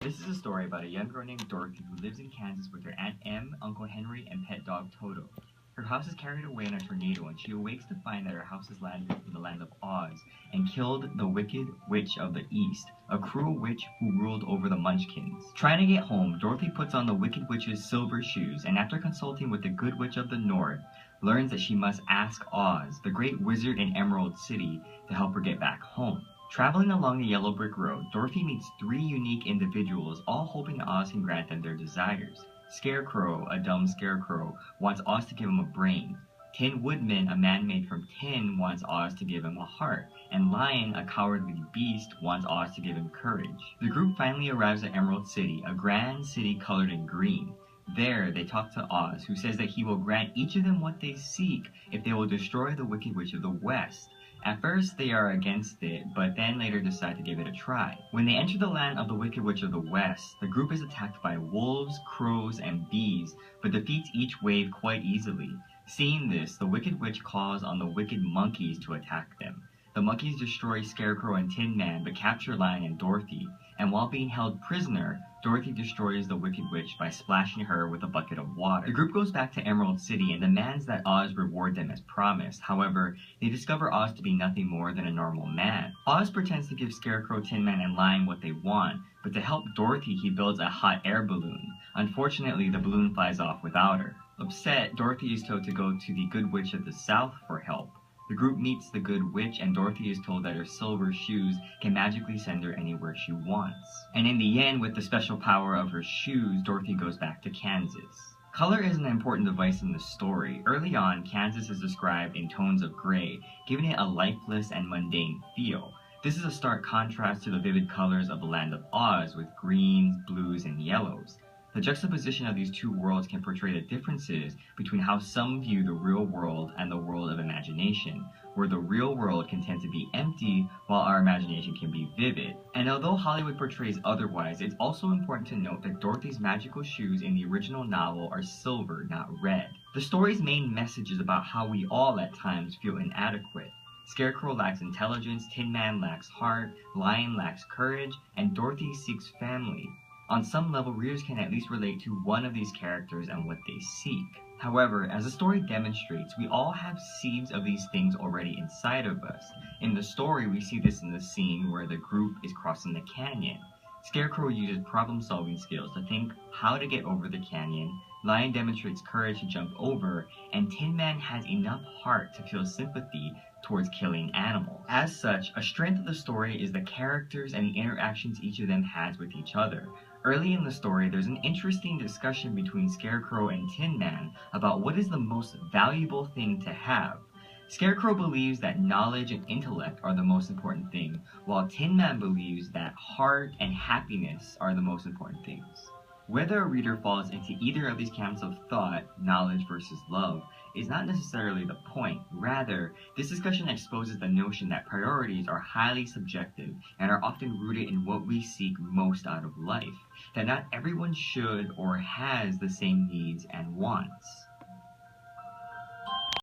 This is a story about a young girl named Dorothy who lives in Kansas with her Aunt Em, Uncle Henry, and pet dog Toto. Her house is carried away in a tornado, and she awakes to find that her house is landed in the land of Oz and killed the Wicked Witch of the East, a cruel witch who ruled over the Munchkins. Trying to get home, Dorothy puts on the Wicked Witch's silver shoes, and after consulting with the Good Witch of the North, learns that she must ask Oz, the great wizard in Emerald City, to help her get back home. Traveling along the yellow brick road, Dorothy meets three unique individuals, all hoping Oz can grant them their desires. Scarecrow, a dumb scarecrow, wants Oz to give him a brain. Tin Woodman, a man made from tin, wants Oz to give him a heart. And Lion, a cowardly beast, wants Oz to give him courage. The group finally arrives at Emerald City, a grand city colored in green. There, they talk to Oz, who says that he will grant each of them what they seek if they will destroy the Wicked Witch of the West. At first, they are against it, but then later decide to give it a try. When they enter the land of the Wicked Witch of the West, the group is attacked by wolves, crows, and bees, but defeats each wave quite easily. Seeing this, the Wicked Witch calls on the Wicked Monkeys to attack them. The monkeys destroy Scarecrow and Tin Man, but capture Lion and Dorothy. And while being held prisoner, Dorothy destroys the Wicked Witch by splashing her with a bucket of water. The group goes back to Emerald City and demands that Oz reward them as promised. However, they discover Oz to be nothing more than a normal man. Oz pretends to give Scarecrow, Tin Man, and Lion what they want, but to help Dorothy, he builds a hot air balloon. Unfortunately, the balloon flies off without her. Upset, Dorothy is told to go to the Good Witch of the South for help. The group meets the Good Witch, and Dorothy is told that her silver shoes can magically send her anywhere she wants. And in the end, with the special power of her shoes, Dorothy goes back to Kansas. Color is an important device in the story. Early on, Kansas is described in tones of gray, giving it a lifeless and mundane feel. This is a stark contrast to the vivid colors of the land of Oz, with greens, blues, and yellows. The juxtaposition of these two worlds can portray the differences between how some view the real world and the world of imagination, where the real world can tend to be empty while our imagination can be vivid. And although Hollywood portrays otherwise, it's also important to note that Dorothy's magical shoes in the original novel are silver, not red. The story's main message is about how we all at times feel inadequate. Scarecrow lacks intelligence, Tin Man lacks heart, Lion lacks courage, and Dorothy seeks family. On some level, readers can at least relate to one of these characters and what they seek. However, as the story demonstrates, we all have seeds of these things already inside of us. In the story, we see this in the scene where the group is crossing the canyon. Scarecrow uses problem-solving skills to think how to get over the canyon, Lion demonstrates courage to jump over, and Tin Man has enough heart to feel sympathy towards killing animals. As such, a strength of the story is the characters and the interactions each of them has with each other. Early in the story, there's an interesting discussion between Scarecrow and Tin Man about what is the most valuable thing to have. Scarecrow believes that knowledge and intellect are the most important thing, while Tin Man believes that heart and happiness are the most important things. Whether a reader falls into either of these camps of thought, knowledge versus love, is not necessarily the point. Rather, this discussion exposes the notion that priorities are highly subjective and are often rooted in what we seek most out of life, that not everyone should or has the same needs and wants.